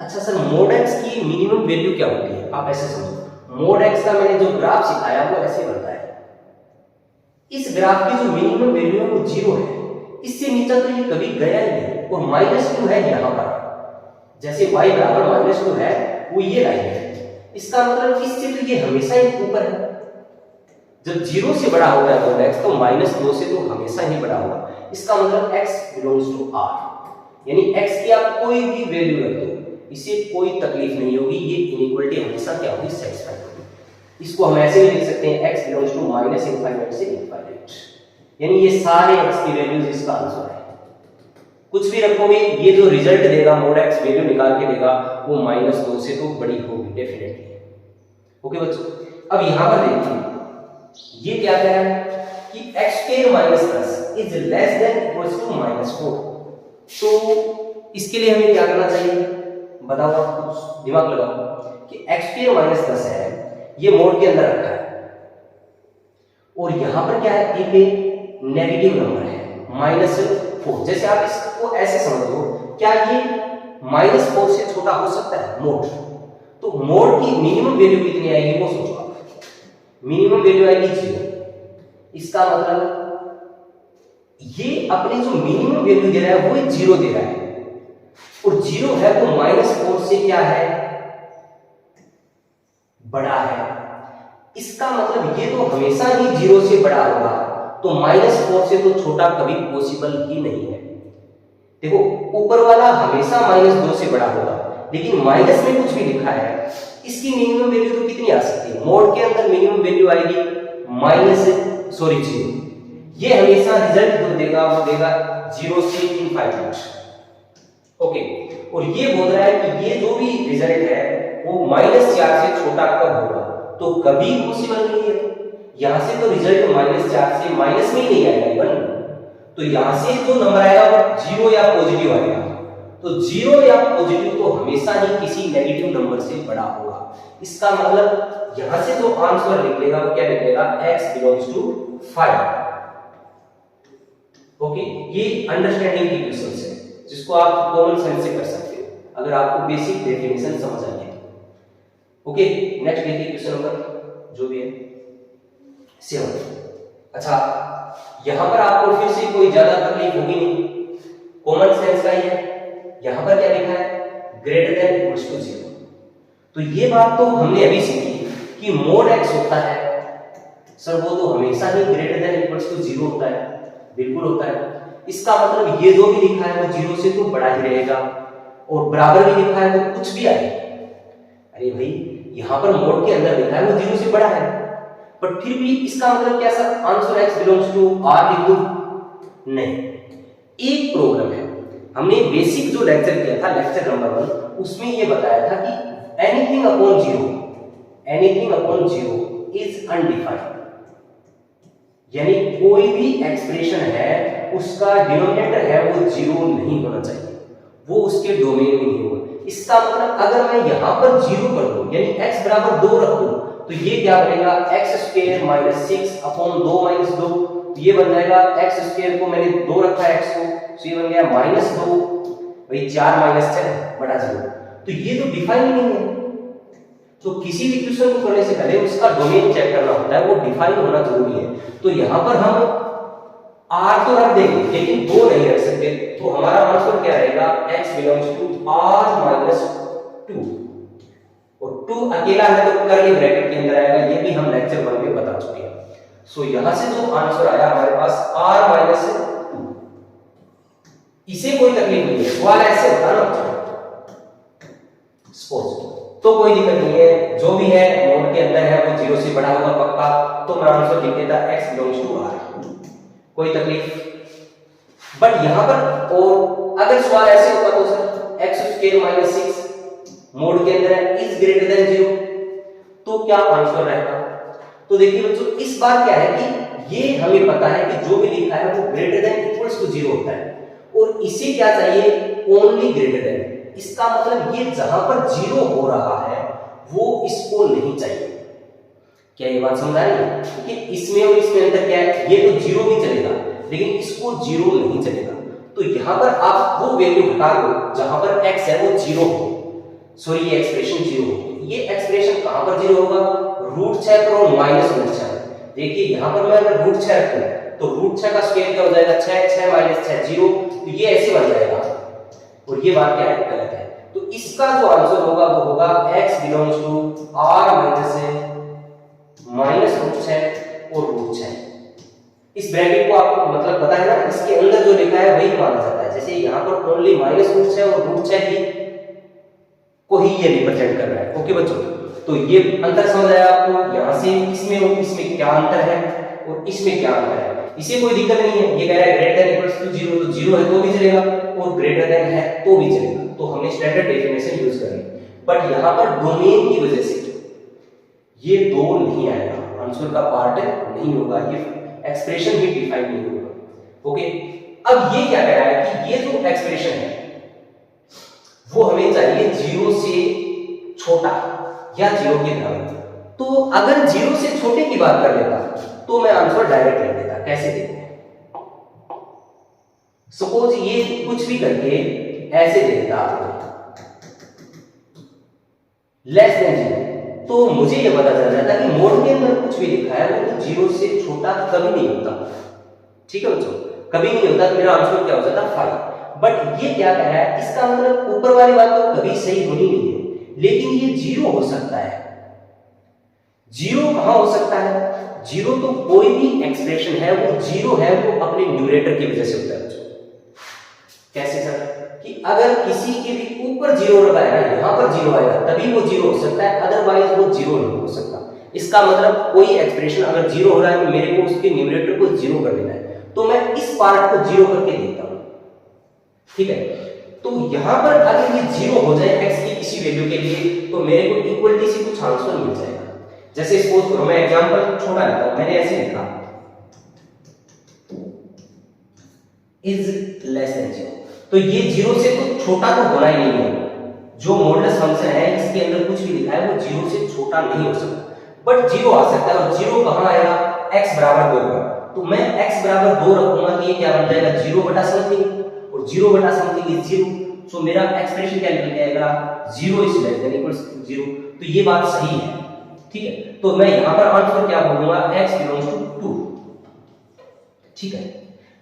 A: अच्छा सर मोड x की मिनिमम वैल्यू क्या होती है, आप ऐसे समझो, मोड x का मैंने जो ग्राफ सिखाया वो ऐसे बनता है, इस ग्राफ की जो मिनिमम वैल्यू है वो 0 है, इससे नीचे तो ये कभी गया ही नहीं, और -2 है यहां पर, जैसे y बराबर -2 है वो ये लाइन है, इसका मतलब इससे तो ये हमेशा ही ऊपर है। जब 0 से बड़ा हो गया मोड x तो -2 से तो हमेशा ही बड़ा होगा, इसका मतलब x बिलोंग्स टू r, यानी x की आप कोई भी वैल्यू रख दो, इसे कोई तकलीफ नहीं होगी, ये इनइक्वालिटी हमेशा क्या होगी, सेटिस्फाई होगी। इसको हम ऐसे भी लिख सकते हैं x belongs to minus infinite से इनफाइनाइट, यानी ये सारे x की वैल्यूज इसका आंसर है। कुछ भी रखोगे ये जो रिजल्ट देगा मोड x वैल्यू निकाल के देगा वो -2 से तो बड़ी होगी डेफिनेटली। ओके बच्चों, अब यहां पर देखिए ये क्या कह रहा है कि x square minus 10 is less than equals to -4। तो इसके लिए हमें क्या करना चाहिए बताओ, आप दिमाग लगाओ कि x स्क्वायर माइनस 10 है, ये मोड के अंदर रखा है और यहां पर क्या है, एक नेगेटिव नंबर है -4। जैसे आप इसको ऐसे समझ लो, क्या ये -4 से छोटा हो सकता है मोड? तो मोड की मिनिमम वैल्यू कितनी आएगी वो सोचो आप, मिनिमम वैल्यू आएगी 0। इसका मतलब ये अपनी जो मिनिमम वैल्यू दे रहा है वो 0 दे रहा है, और 0 है तो -4 से क्या है, बड़ा है। इसका मतलब ये तो हमेशा ही 0 से बड़ा होगा, तो -4 से तो छोटा कभी पॉसिबल ही नहीं है। देखो ऊपर वाला हमेशा -2 से बड़ा होगा, लेकिन माइनस में कुछ भी लिखा है, इसकी मिनिमम वैल्यू तो कितनी आ सकती है? मोड के अंदर मिनिमम वैल्यू आएगी 0। ये हमेशा रिजल्ट जो देगा वो देगा 0 से इनफाइनाइट। ओके, और ये बोल रहा है कि ये जो भी रिजल्ट है वो -4 से छोटा कब होगा? तो कभी पॉसिबल नहीं है। यहां से तो रिजल्ट -4 से माइनस में ही नहीं आएगा इवन, तो यहां से जो नंबर आएगा वो 0 या पॉजिटिव आएगा। तो 0 या पॉजिटिव तो हमेशा ही किसी नेगेटिव नंबर से बड़ा होगा। इसका मतलब यहां से जो आंसर निकलेगा वो क्या निकलेगा, x बिलोंग्स टू 5। ओके, ये अंडरस्टैंडिंग की क्वेश्चन है जिसको आप कॉमन सेंस से कर सकते हो अगर आपको बेसिक डेफिनेशन समझ आ जाए। ओके, नेक्स्ट देखिए क्वेश्चन नंबर जो भी है 7। अच्छा, यहां पर आपको फिर से कोई ज्यादा तकलीफ होगी नहीं, कॉमन सेंस का ही है। यहां पर क्या लिखा है, ग्रेटर देन इक्वल्स टू 0। तो ये बात तो हमने अभी सीखी कि मोड x होता है सर, वो तो हमेशा ही ग्रेटर देन इक्वल्स टू 0 होता है, बिल्कुल होता है। इसका मतलब ये जो भी लिखा है वो 0 से तो बड़ा ही रहेगा, और बराबर भी लिखा है तो कुछ भी आए। अरे भाई यहां पर मोड के अंदर लिखा है वो 0 से बड़ा है, पर फिर भी इसका मतलब क्या sir, answer x belongs to r लिख दो? नहीं, एक प्रॉब्लम है। हमने बेसिक जो लेक्चर किया था, लेक्चर नंबर 1, उसमें ये बताया था कि एनीथिंग अपॉन 0 इज अनडिफाइंड, यानी कोई भी एक्सप्रेशन है उसका डिनोमिनेटर है वो 0 नहीं होना चाहिए, वो उसके डोमेन में नहीं होगा। इसका मतलब अगर मैं यहां पर 0 कर दूं, यानी x बराबर 2 रख दूं, तो ये क्या बनेगा, x square minus 6 upon 2 minus 2, तो ये बन जाएगा x स्क्वायर को मैंने 2 रखा है x को, तो ये बन गया -2, भाई 4 माइनस 6 बटा 0। तो ये तो डिफाइन नहीं है। तो किसी भी क्वेश्चन को करने से पहले उसका डोमेन चेक करना होता है, वो डिफाइन होना जरूरी है। तो यहां पर हम r तो रख देंगे लेकिन 2 नहीं रख सकते, तो हमारा आंसर क्या रहेगा, x बिलोंग्स टू r - 2, और 2 अकेला है तो कर्ली ब्रैकेट के अंदर आएगा, ये भी हम लेक्चर 1 में बता चुके हैं। सो यहां से जो आंसर आया हमारे पास r - 2, इसे कोई तकलीफ नहीं है, सवाल ऐसे होता है ना सपोज, तो कोई दिक्कत नहीं है, जो भी है मोड के अंदर है वो 0 से बड़ा होगा पक्का, तो मैं आंसर लिख देता x बिलोंग्स टू r, कोई तकलीफ। बट यहां पर और अगर सवाल ऐसे होता तो sir x square minus 6 mode के अंदर है, इज ग्रेटर देन 0, तो क्या आंसर रहेगा? तो देखिए बच्चों, इस बार क्या है कि ये हमें पता है कि जो भी लिखा है वो ग्रेटर देन इक्वल्स टू 0 होता है, और इसे क्या चाहिए, ओनली ग्रेटर देन। इसका मतलब ये जहां पर 0 हो रहा है वो इसको नहीं चाहिए। क्या ये बात समझ आ रही है? कि इसमें और इसमें अंतर क्या है, ये तो 0 भी चलेगा लेकिन इसको 0 नहीं चलेगा। तो यहां पर आप वो वैल्यू हटा दो जहां पर x है वो 0 हो, सॉरी ये एक्सप्रेशन 0 हो। ये एक्सप्रेशन कहां पर 0 होगा, √6 पर और -√6। देखिए यहां पर मैं अगर √6 रखूं तो √6 का स्क्वायर क्या हो जाएगा, 6 माइनस 6 0, तो ये ऐसे बन जाएगा, और ये बात क्या है, गलत है। तो इसका जो आंसर होगा वो होगा x बिलोंग्स टू r -√6 और √6। इस ब्रैकेट को आपको मतलब पता है ना, इसके अंदर जो लिखा है वही माना जाता है। जैसे यहां पर ओनली -√6 और √6 ही को ही ये रिप्रेजेंट कर रहा है। ओके बच्चों, तो ये अंतर समझ आया आपको, यहाँ से इसमें और इसमें क्या अंतर है और इसमें क्या अंतर है। इसे कोई दिक्कत नहीं है, ये कह रहा है ग्रेटर देन इक्वल्स टू 0, तो 0 है तो भी चलेगा और ग्रेटर देन है तो भी चलेगा, तो हमने स्टैंडर्ड डेफिनेशन यूज कर ली। बट यहाँ पर डोमेन की वजह से ये 2 नहीं आएगा, आंसर का पार्ट नहीं होगा, ये एक्सप्रेशन ही डिफाइन नहीं होगा। ओके, अब ये क्या कह रहा है कि ये जो एक्सप्रेशन है वो हमें चाहिए 0 से छोटा या 0 के बराबर। तो अगर 0 से छोटे की बात कर लेता तो मैं आंसर डायरेक्ट लिख देता। कैसे देखते हैं, सपोज ये कुछ भी करके ऐसे दे देता आपको लेस देन 0, तो मुझे ये पता चल जाता कि मोड के अंदर कुछ भी लिखा है वो तो 0 से छोटा कभी नहीं होता। ठीक है बच्चों, कभी नहीं होता, तो मेरा आंसर क्या हो जाता 5। बट ये क्या कह रहा है, इसका मतलब ऊपर वाली बात तो कभी सही होनी नहीं है, लेकिन ये 0 हो सकता है। 0 कहां हो सकता है, 0 तो कोई भी एक्सप्रेशन है वो 0 है वो अपने न्यूमरेटर की वजह से होता है बच्चों। कैसे सर, कि अगर किसी के भी ऊपर 0 लगाया है, यहां पर 0 आएगा तभी वो 0 हो सकता है, अदरवाइज वो 0 नहीं हो सकता। इसका मतलब कोई एक्सप्रेशन अगर 0 हो रहा है तो मेरे को उसके न्यूमरेटर को 0 कर देना है, तो मैं इस पार्ट को 0 करके देखता हूं। ठीक है, तो यहां पर अगर ये 0 हो जाए x की किसी वैल्यू के लिए तो मेरे को इक्वलिटी से कुछ आंसर मिल जाएगा। जैसे सपोज करो, मैं एग्जांपल छोटा लेता हूं, मैंने ऐसे लिखा इज लेस देन 0, तो ये 0 से तो छोटा तो होना ही नहीं है। जो मॉडुलस फंक्शन है इसके अंदर कुछ भी लिखा है वो 0 से छोटा नहीं हो सकता, बट 0 आ सकता है। और 0 कहां आएगा, x बराबर 2 पर, तो मैं x बराबर 2 रखूंगा तो ये क्या बन जाएगा 0 बटा समथिंग, और 0 बटा समथिंग इज 0, सो मेरा एक्सप्रेशन क्या निकल आएगा 0 is less than equals to 0। तो ये बात सही है। ठीक है, तो मैं यहां पर आंसर क्या बोलूंगा, x बिलोंग्स टू 2। ठीक है,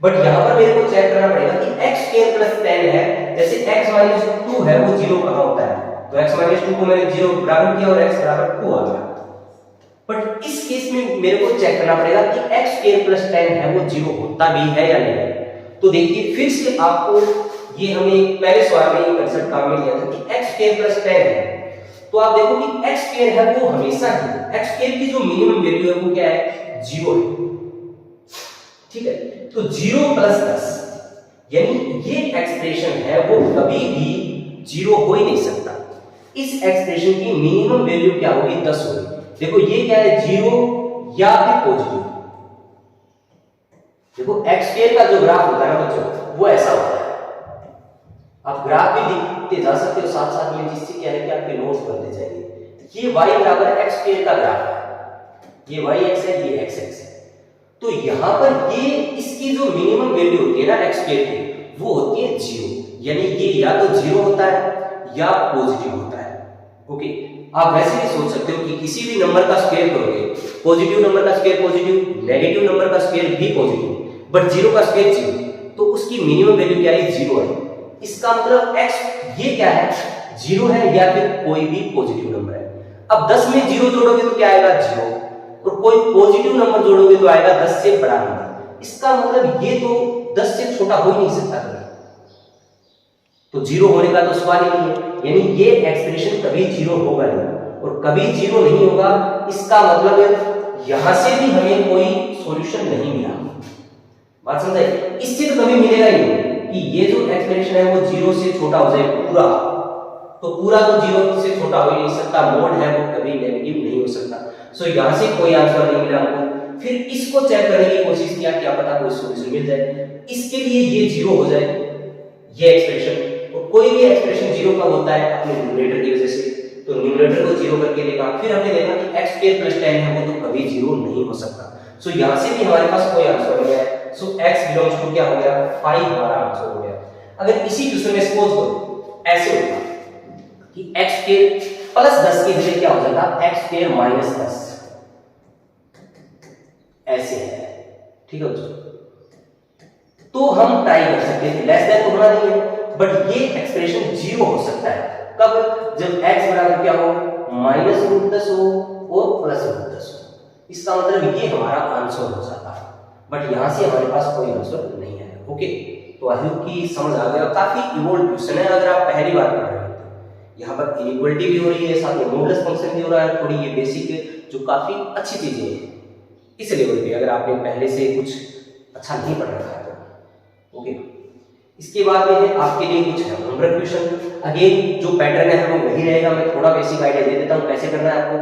A: बट यहां पर मेरे को चेक करना पड़ेगा कि x स्क्वायर प्लस 10 है, जैसे x माइनस 2 है वो 0 कहां होता है, तो x माइनस 2 को मैंने 0 बराबर किया और x बराबर 2 आ गया। बट इस केस में मेरे को चेक करना पड़ेगा कि x स्क्वायर प्लस 10 है वो 0 होता भी है या नहीं। तो देखिए फिर से आपको ये हमें पहले सवाल में ये कंसेप्ट काम में लिया था कि x स्क्वायर प्लस 10 है, तो आप देखो कि x स्क्वायर है वो हमेशा ही x स्क्वायर की जो मिनिमम वैल्यू है वो क्या है 0 है। ठीक है, तो 0 प्लस 10 यानी ये एक्सप्रेशन है वो कभी भी 0 हो ही नहीं सकता। इस एक्सप्रेशन की मिनिमम वैल्यू क्या होगी 10 होगी। देखो ये क्या है 0 या फिर पॉजिटिव। देखो x स्क्वायर का जो ग्राफ होता है ना बच्चों वो ऐसा होता है, आप ग्राफ भी लिखते जा सकते हो साथ साथ में, जिससे क्या है कि आपके नोट्स बनते जाएंगे। ये y बराबर x स्क्वायर का ग्राफ है, ये y x है, ये x x है। तो यहां पर ये इसकी जो मिनिमम वैल्यू होती है ना x स्क्वायर की वो होती है 0, यानी ये या तो 0 होता है या पॉजिटिव होता है। ओके, आप वैसे भी सोच सकते हो कि किसी भी नंबर का स्क्वायर करोगे, पॉजिटिव नंबर का स्क्वायर पॉजिटिव, नेगेटिव नंबर का स्क्वायर भी पॉजिटिव, बट 0 का स्क्वायर 0, तो उसकी मिनिमम वैल्यू क्या है 0 है। इसका मतलब x ये क्या है 0 है या फिर कोई भी पॉजिटिव नंबर है। अब 10 में 0 जोड़ोगे तो क्या आएगा 0, और कोई पॉजिटिव नंबर जोड़ोगे तो आएगा 10 से बड़ा नंबर। इसका मतलब ये तो 10 से छोटा हो ही नहीं सकता कभी, तो 0 होने का तो सवाल ही नहीं है। यानी ये एक्सप्रेशन कभी 0 होगा नहीं, और कभी 0 नहीं होगा इसका मतलब यहां से भी हमें कोई सॉल्यूशन नहीं मिला। बात समझाई, इससे तो कभी मिलेगा ही नहीं कि ये जो एक्सप्रेशन है वो 0 से छोटा हो जाए पूरा, तो पूरा तो 0 से छोटा हो ही नहीं सकता, मोड है वो कभी नेगेटिव नहीं हो सकता। सो यहां से कोई आंसर नहीं मिला हमको। फिर इसको चेक करने की कोशिश किया, क्या पता कोई सॉल्यूशन मिल जाए। इसके लिए ये 0 हो जाए ये एक्सप्रेशन, और कोई भी एक्सप्रेशन 0 का होता है अपने न्यूमरेटर की वजह से, तो न्यूमरेटर को 0 करके देखा। फिर हमने देखा कि x स्क्वायर प्लस 10 है वो तो कभी 0 नहीं हो सकता। सो यहां से भी हमारे पास कोई आंसर नहीं है। सो x बिलोंग्स टू क्या हो गया 5 हमारा आंसर हो गया। अगर इसी क्वेश्चन में सपोज करो ऐसे होता कि x स्क्वायर प्लस 10 की जगह क्या हो जाता x स्क्वायर माइनस 10, ऐसे है। ठीक है दोस्तों, तो हम ट्राई कर सकते थे, लेस देन तो होना नहीं है, बट ये एक्सप्रेशन 0 हो सकता है कब, जब x बराबर क्या हो माइनस रूट 10 हो और प्लस रूट 10 हो। इसका मतलब ये हमारा आंसर हो जाता है, बट यहां से हमारे पास कोई आंसर नहीं है। ओके, तो आई होप कि समझ आ गया। काफी इवोल्व क्वेश्चन है, अगर आप पहली बार पढ़ रहे हो यहाँ पर इनइक्वालिटी भी हो रही है, साथ में मॉडुलस फंक्शन भी हो रहा है, थोड़ी ये बेसिक जो काफी अच्छी चीजें हैं इस लेवल पे, अगर आपने पहले से कुछ अच्छा नहीं पढ़ रखा है तो। ओके, इसके बाद में है आपके लिए कुछ है होमवर्क क्वेश्चन। अगेन जो पैटर्न है वो वही रहेगा, मैं थोड़ा बेसिक आइडिया दे देता हूँ कैसे करना है आपको।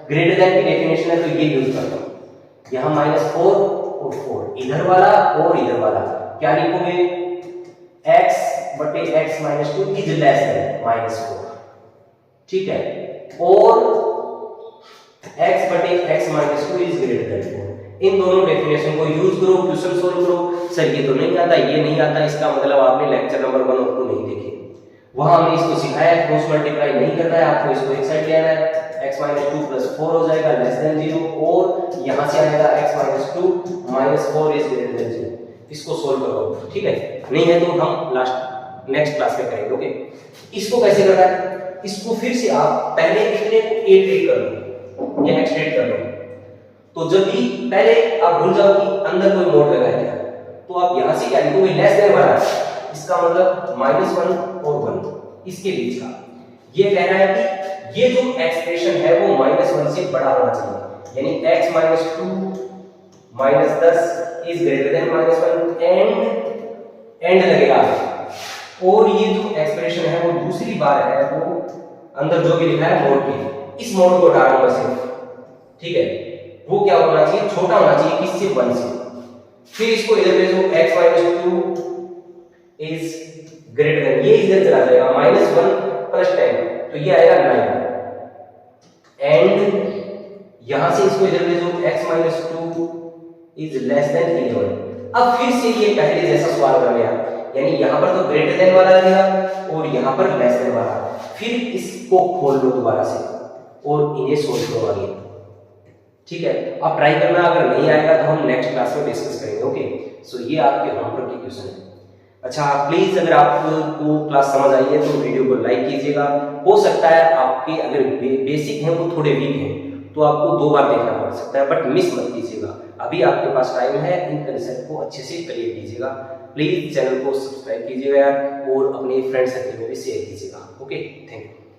A: ग्रेटर देन की डेफिनेशन है तो ये यूज करता हूँ, यहाँ -4 और 4 इधर वाला और इधर वाला क्या लिखोगे, x बटे x minus 2 is less then -4, ठीक है, और x बटे x minus 2 is greater then 4। इन दोनों डेफिनेशन को यूज करो, क्वेश्चन सोल्व करो। सर ये तो नहीं आता, ये नहीं आता, इसका मतलब आपने लेक्चर नंबर 1 और 2 नहीं देखे, वहां हमने इसको सिखाया है क्रॉस मल्टीप्लाई नहीं करना है आपको, इसको एक साइड ले आना है, x माइनस 2 प्लस 4 हो जाएगा लेस देन 0, और यहां से आएगा x minus 2 minus 4 is greater than 0। इसको सोल्व करो, ठीक है, नहीं है तो हम नेक्स्ट क्लास में करेंगे। ओके, इसको कैसे करना है, इसको फिर से आप पहले इतने को a ट्रेड कर लो या x ट्रेड कर लो, तो जब भी पहले आप भूल जाओ कि अंदर कोई मोड लगाया गया, तो आप यहां से क्या लिखोगे, लेस देन वाला, इसका मतलब -1 और 1 इसके बीच का। ये कह रहा है कि ये जो एक्सप्रेशन है वो -1 से बड़ा होना चाहिए, यानी x minus 2 minus 10 is greater then -1 and लगेगा। और ये जो एक्सप्रेशन है वो दूसरी बार है, वो अंदर जो भी लिखा है मोड के, इस मोड को डालूंगा सिर्फ, ठीक है, वो क्या होना चाहिए, छोटा होना चाहिए किससे, 1 से। फिर इसको इधर भेजो, x minus 2 is greater then, ये इधर चला जाएगा -1 प्लस 10 तो ये आएगा 9, एंड यहां से इसको इधर भेजो, x minus 2 is less then 11। अब फिर से ये पहले जैसा सवाल कर गया, यानी यहां पर तो ग्रेटर देन वाला लगेगा और यहां पर लेस देन वाला, फिर इसको खोल लो दोबारा से और इन्हें सोल्व करो आगे, ठीक है। आप ट्राई करना, अगर नहीं आएगा तो हम नेक्स्ट क्लास में डिस्कस करेंगे। ओके, सो ये आपके होमवर्क के क्वेश्चन है। अच्छा, प्लीज अगर आपको क्लास समझ आई है तो वीडियो को लाइक कीजिएगा। हो सकता है आपके अगर बेसिक हैं वो थोड़े वीक हैं तो आपको 2 बार देखना पड़ सकता है, बट मिस मत कीजिएगा, अभी आपके पास टाइम है, इन कंसेप्ट को अच्छे से क्लियर कीजिएगा। प्लीज चैनल को सब्सक्राइब कीजिएगा और अपने फ्रेंड सर्कल में भी शेयर कीजिएगा। Okay, thank you.